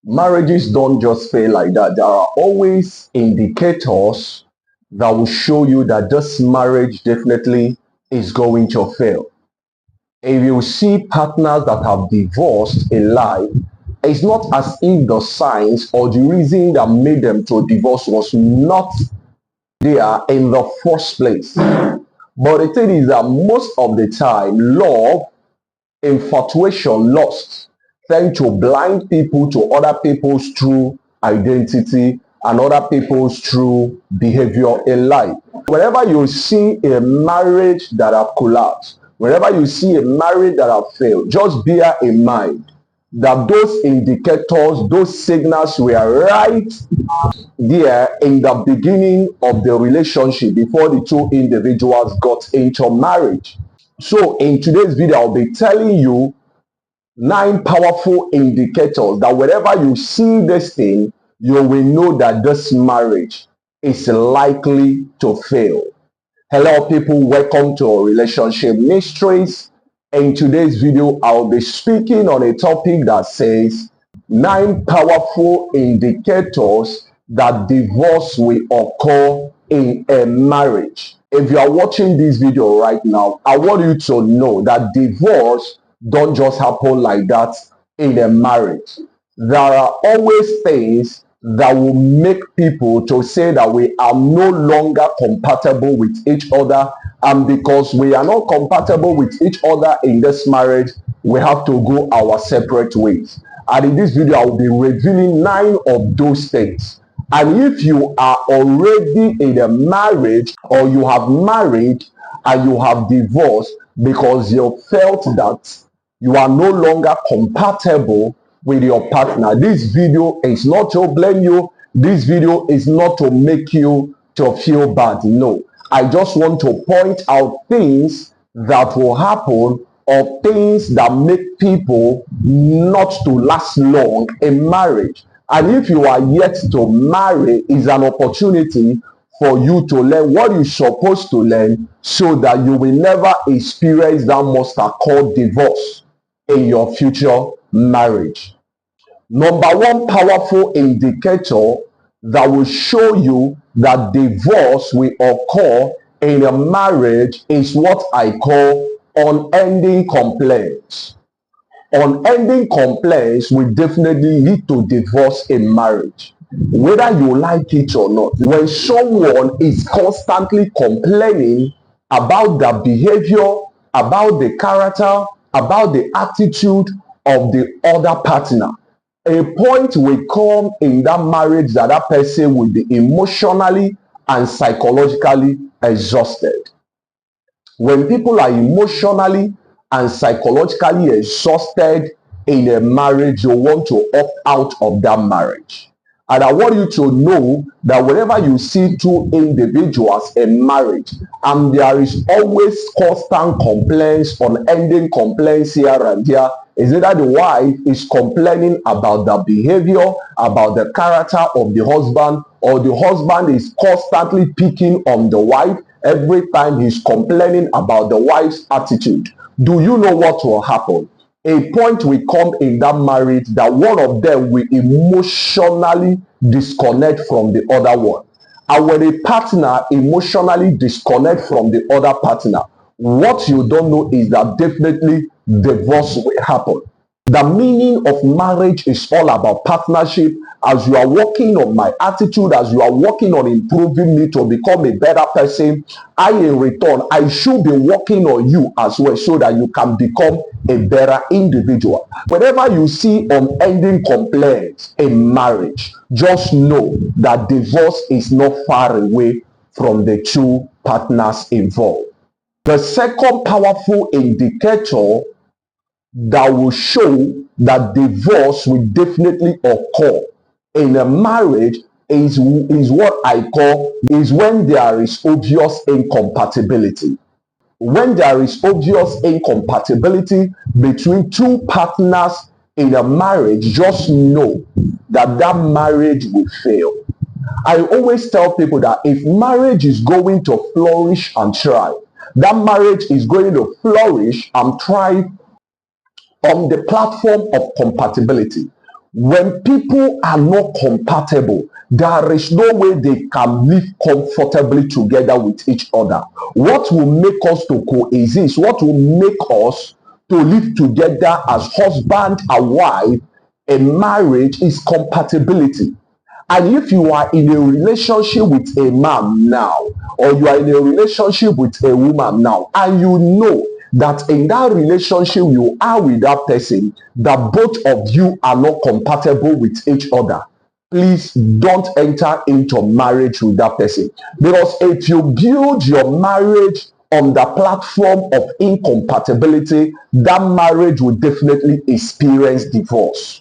Marriages don't just fail like that. There are always indicators that will show you that this marriage definitely is going to fail. If you see partners that have divorced in life, it's not as if the signs or the reason that made them to divorce was not there in the first place. But the thing is that most of the time, love, infatuation, lust tend to blind people to other people's true identity and other people's true behavior in life. Wherever you see a marriage that have collapsed, wherever you see a marriage that have failed, just bear in mind that those indicators, those signals were right there in the beginning of the relationship before the two individuals got into marriage. So in today's video, I'll be telling you 9 powerful indicators that wherever you see this thing, you will know that this marriage is likely to fail. Hello people, welcome to Relationship Mysteries. In today's video, I'll be speaking on a topic that says 9 powerful indicators that divorce will occur in a marriage. If you are watching this video right now, I want you to know that divorce don't just happen like that in a marriage. There are always things that will make people to say that we are no longer compatible with each other, and because we are not compatible with each other in this marriage, we have to go our separate ways. And in this video, I will be revealing 9 of those things. And if you are already in a marriage, or you have married and you have divorced because you felt that you are no longer compatible with your partner, this video is not to blame you. This video is not to make you to feel bad. No, I just want to point out things that will happen, or things that make people not to last long in marriage. And if you are yet to marry, is an opportunity for you to learn what you're supposed to learn, so that you will never experience that monster called divorce in your future marriage. Number 1 powerful indicator that will show you that divorce will occur in a marriage is what I call unending complaints. Unending complaints will definitely lead to divorce in marriage, whether you like it or not. When someone is constantly complaining about the behavior, about the character, about the attitude of the other partner, a point will come in that marriage that that person will be emotionally and psychologically exhausted. When people are emotionally and psychologically exhausted in a marriage, you want to opt out of that marriage. And I want you to know that whenever you see two individuals in marriage and there is always constant complaints, unending complaints here and there, is either the wife is complaining about the behavior, about the character of the husband, or the husband is constantly picking on the wife every time he's complaining about the wife's attitude. Do you know what will happen? A point will come in that marriage that one of them will emotionally disconnect from the other one. And when a partner emotionally disconnect from the other partner, what you don't know is that definitely divorce will happen. The meaning of marriage is all about partnership. As you are working on my attitude, as you are working on improving me to become a better person, I in return, I should be working on you as well, so that you can become a better individual. Whenever you see unending complaints in marriage, just know that divorce is not far away from the two partners involved. The second powerful indicator that will show that divorce will definitely occur in a marriage is what I call is when there is obvious incompatibility. When there is obvious incompatibility between two partners in a marriage, just know that that marriage will fail. I always tell people that if marriage is going to flourish and thrive, that marriage is going to flourish and thrive on the platform of compatibility. When people are not compatible, there is no way they can live comfortably together with each other. What will make us to coexist, what will make us to live together as husband and wife in marriage is compatibility. And if you are in a relationship with a man now, or you are in a relationship with a woman now, and you know that in that relationship you are with that person, that both of you are not compatible with each other, please don't enter into marriage with that person. Because if you build your marriage on the platform of incompatibility, that marriage will definitely experience divorce.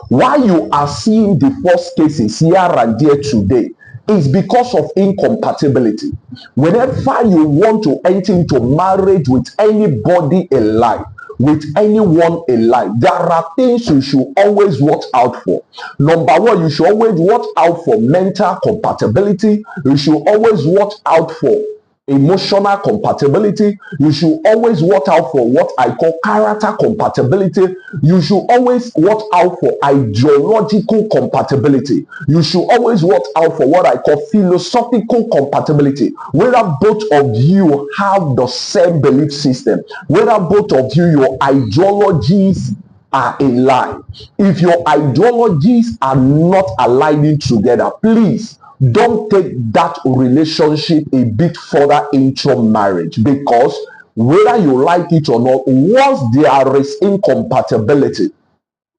Why you are seeing divorce cases here and there today is because of incompatibility. Whenever you want to enter into marriage with anybody in life, with anyone in life, there are things you should always watch out for. Number one, you should always watch out for mental compatibility. You should always watch out for emotional compatibility. You should always watch out for what I call character compatibility. You should always watch out for ideological compatibility. You should always watch out for what I call philosophical compatibility. Whether both of you have the same belief system, whether both of you, your ideologies are in line. If your ideologies are not aligning together, please don't take that relationship a bit further into marriage, because whether you like it or not, once there is incompatibility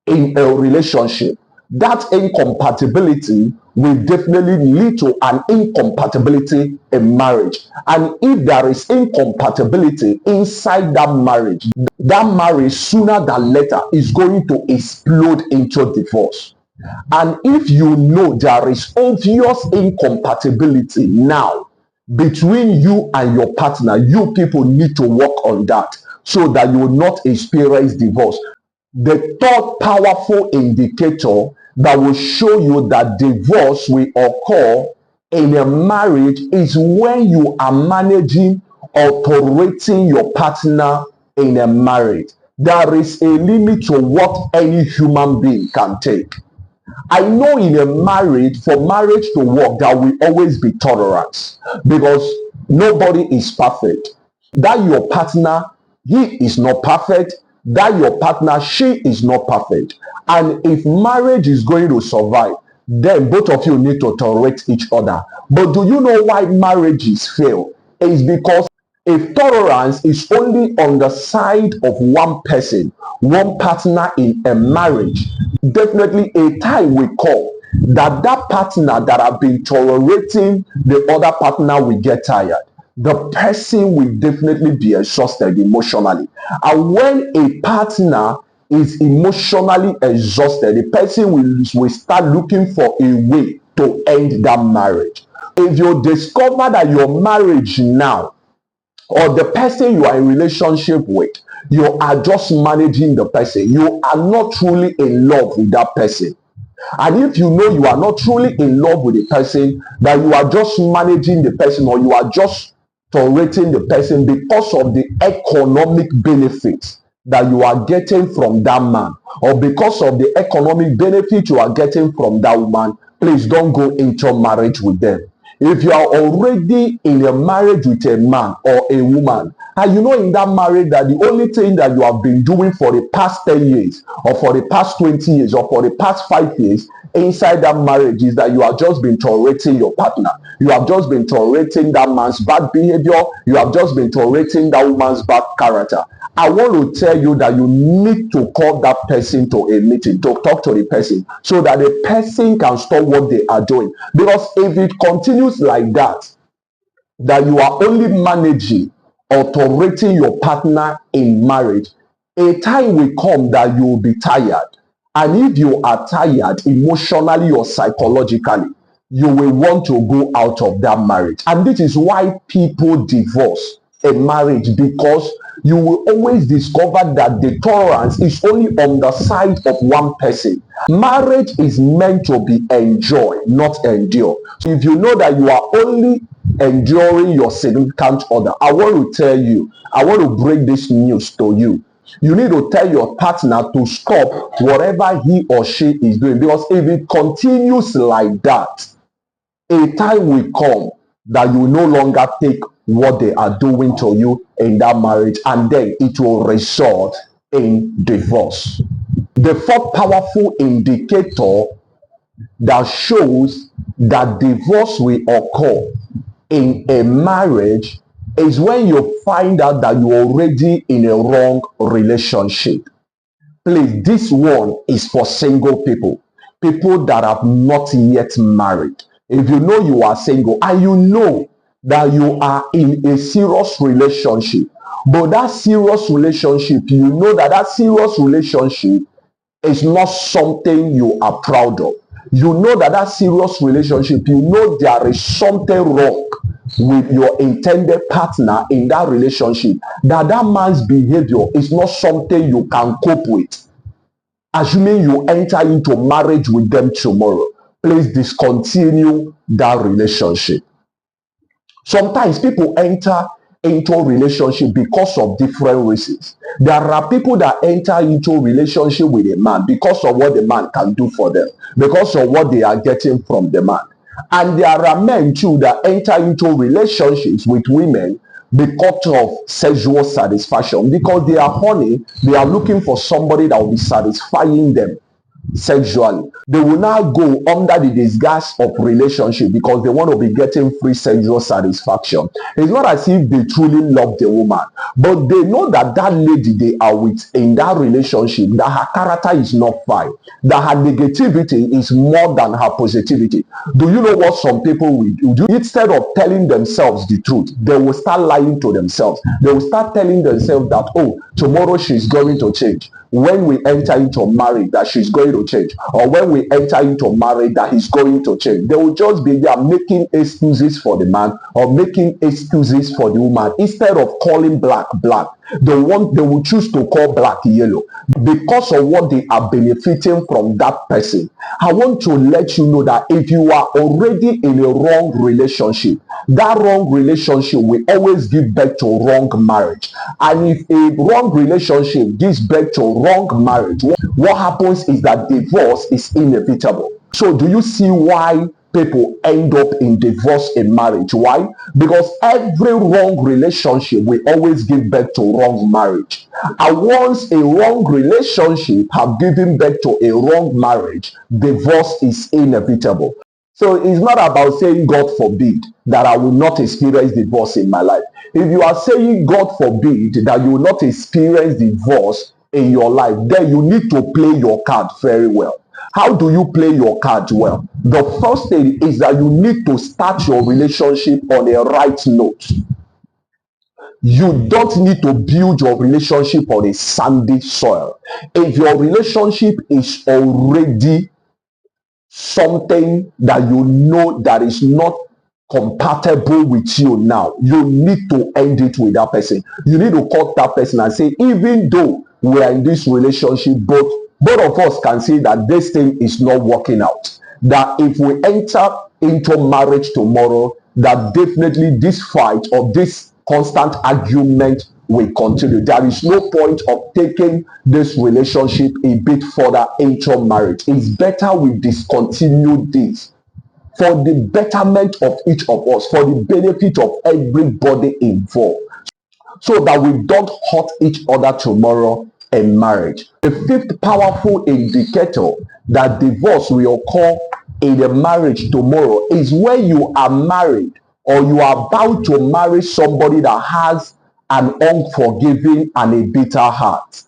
in a relationship, that incompatibility will definitely lead to an incompatibility in marriage. And if there is incompatibility inside that marriage sooner than later is going to explode into divorce. And if you know there is obvious incompatibility now between you and your partner, you people need to work on that so that you will not experience divorce. The third powerful indicator that will show you that divorce will occur in a marriage is when you are managing or tolerating your partner in a marriage. There is a limit to what any human being can take. I know in a marriage, for marriage to work, there will always be tolerance, because nobody is perfect. That your partner, he is not perfect. That your partner, she is not perfect. And if marriage is going to survive, then both of you need to tolerate each other. But do you know why marriages fail? It's because if tolerance is only on the side of one person, one partner in a marriage, definitely a time will come that partner that have been tolerating the other partner will get tired. The person will definitely be exhausted emotionally. And when a partner is emotionally exhausted, the person will start looking for a way to end that marriage. If you discover that your marriage now, or the person you are in relationship with, you are just managing the person, you are not truly in love with that person. And if you know you are not truly in love with the person, that you are just managing the person, or you are just tolerating the person because of the economic benefits that you are getting from that man, or because of the economic benefit you are getting from that woman, please don't go into marriage with them. If you are already in a marriage with a man or a woman, and you know in that marriage that the only thing that you have been doing for the past 10 years, or for the past 20 years, or for the past 5 years inside that marriage is that you have just been tolerating your partner. You have just been tolerating that man's bad behavior. You have just been tolerating that woman's bad character. I want to tell you that you need to call that person to a meeting, to talk to the person, so that the person can stop what they are doing. Because if it continues like that you are only managing or tolerating your partner in marriage, a time will come that you will be tired. And if you are tired emotionally or psychologically, you will want to go out of that marriage. And this is why people divorce a marriage, because you will always discover that the tolerance is only on the side of one person. Marriage is meant to be enjoyed, not endured. So if you know that you are only enduring your significant other, I want to tell you, I want to break this news to you, You need to tell your partner to stop whatever he or she is doing, because if it continues like that, a time will come that you no longer take what they are doing to you in that marriage, and then it will result in divorce. The fourth powerful indicator that shows that divorce will occur in a marriage is when you find out that you're already in a wrong relationship. Please, this one is for single people, people that have not yet married. If you know you are single and you know that you are in a serious relationship, but that serious relationship, you know that that serious relationship is not something you are proud of. You know that that serious relationship, you know there is something wrong with your intended partner in that relationship, that that man's behavior is not something you can cope with. Assuming you enter into marriage with them tomorrow, please discontinue that relationship. Sometimes people enter into a relationship because of different reasons. There are people that enter into a relationship with a man because of what the man can do for them, because of what they are getting from the man. And there are men too that enter into relationships with women because of sexual satisfaction, because they are horny, they are looking for somebody that will be satisfying them sexually. They will now go under the disguise of relationship because they want to be getting free sexual satisfaction. It's not as if they truly love the woman, but they know that that lady they are with in that relationship, that her character is not fine, that her negativity is more than her positivity. Do you know what some people will do? Instead of telling themselves the truth, they will start lying to themselves. They will start telling themselves that, oh, tomorrow she's going to change. When we enter into marriage, that she's going to change, or when we enter into marriage, that he's going to change. They will just be there making excuses for the man or making excuses for the woman. Instead of calling black black, they will choose to call black yellow because of what they are benefiting from that person. I want to let you know that if you are already in a wrong relationship, that wrong relationship will always give birth to wrong marriage. And if a wrong relationship gives birth to wrong marriage, what happens is that divorce is inevitable. So do you see why people end up in divorce in marriage? Why? Because every wrong relationship will always give birth to wrong marriage. And once a wrong relationship have given birth to a wrong marriage, divorce is inevitable. So it's not about saying, God forbid, that I will not experience divorce in my life. If you are saying, God forbid, that you will not experience divorce in your life, then you need to play your card very well. How do you play your cards well? The first thing is that you need to start your relationship on a right note. You don't need to build your relationship on a sandy soil. If your relationship is already something that you know that is not compatible with you now, you need to end it with that person. You need to call that person and say, even though we are in this relationship, both of us can see that this thing is not working out, that if we enter into marriage tomorrow, that definitely this fight or this constant argument will continue. There is no point of taking this relationship a bit further into marriage. It's better we discontinue this for the betterment of each of us, for the benefit of everybody involved, so that we don't hurt each other tomorrow in marriage. The fifth powerful indicator that divorce will occur in a marriage tomorrow is when you are married or you are about to marry somebody that has an unforgiving and a bitter heart.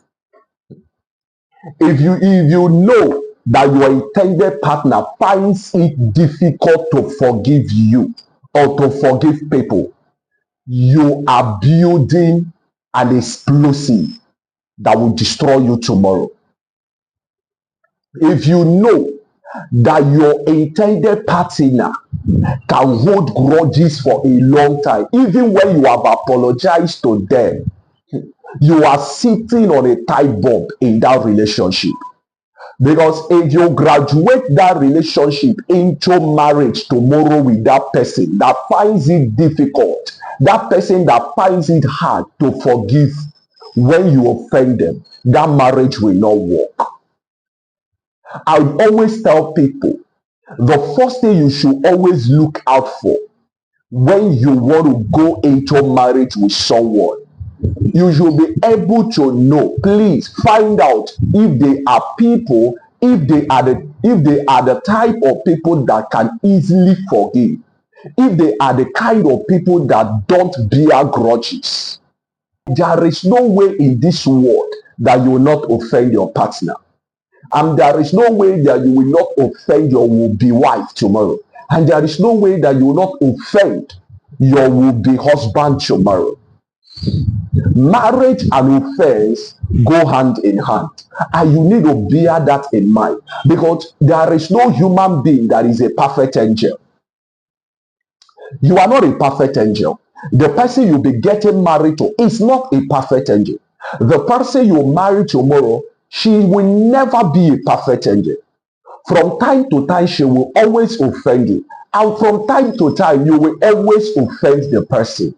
If you know that your intended partner finds it difficult to forgive you or to forgive people, you are building an explosive that will destroy you tomorrow. If you know that your intended partner can hold grudges for a long time, even when you have apologized to them, you are sitting on a tight bomb in that relationship. Because if you graduate that relationship into marriage tomorrow with that person that finds it difficult, that person that finds it hard to forgive when you offend them, that marriage will not work. I always tell people the first thing you should always look out for when you want to go into marriage with someone, you should be able to know, please find out if they are people, if they are the type of people that can easily forgive, if they are the kind of people that don't bear grudges. There is no way in this world that you will not offend your partner. And there is no way that you will not offend your will-be wife tomorrow. And there is no way that you will not offend your will-be husband tomorrow. Marriage and offense go hand in hand. And you need to bear that in mind. Because there is no human being that is a perfect angel. You are not a perfect angel. The person you'll be getting married to is not a perfect angel. The person you marry tomorrow, she will never be a perfect angel. From time to time, she will always offend you. And from time to time, you will always offend the person.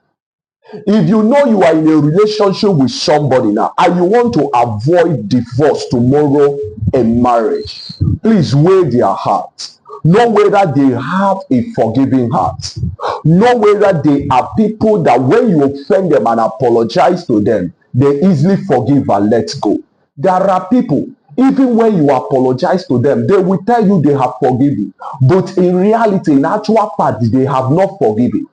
If you know you are in a relationship with somebody now and you want to avoid divorce tomorrow in marriage, please weigh their heart. Know whether they have a forgiving heart. Know whether they are people that when you offend them and apologize to them, they easily forgive and let go. There are people, even when you apologize to them, they will tell you they have forgiven. But in reality, in actual fact, they have not forgiven.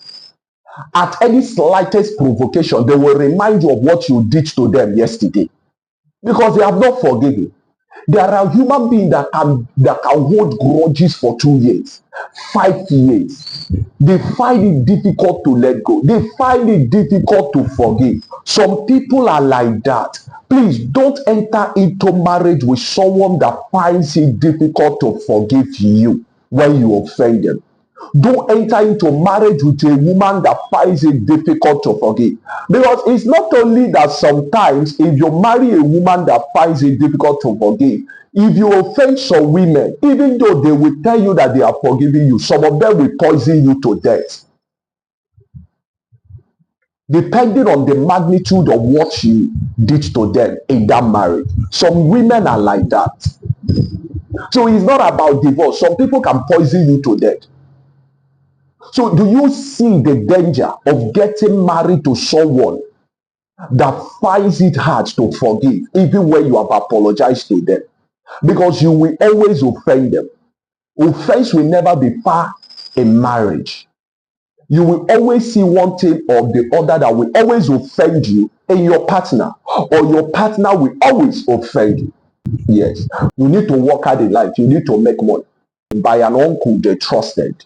At any slightest provocation, they will remind you of what you did to them yesterday. Because they have not forgiven. There are human beings that can hold grudges for 2 years, 5 years. They find it difficult to let go. They find it difficult to forgive. Some people are like that. Please don't enter into marriage with someone that finds it difficult to forgive you when you offend them. Don't enter into marriage with a woman that finds it difficult to forgive. Because it's not only that sometimes if you marry a woman that finds it difficult to forgive, if you offend some women, even though they will tell you that they are forgiving you, some of them will poison you to death. Depending on the magnitude of what you did to them in that marriage. Some women are like that. So it's not about divorce. Some people can poison you to death. So do you see the danger of getting married to someone that finds it hard to forgive, even when you have apologized to them? Because you will always offend them. Offense will never be far in marriage. You will always see one thing or the other that will always offend you in your partner, or your partner will always offend you. Yes, you need to work hard in life. You need to make money. By an uncle they trusted.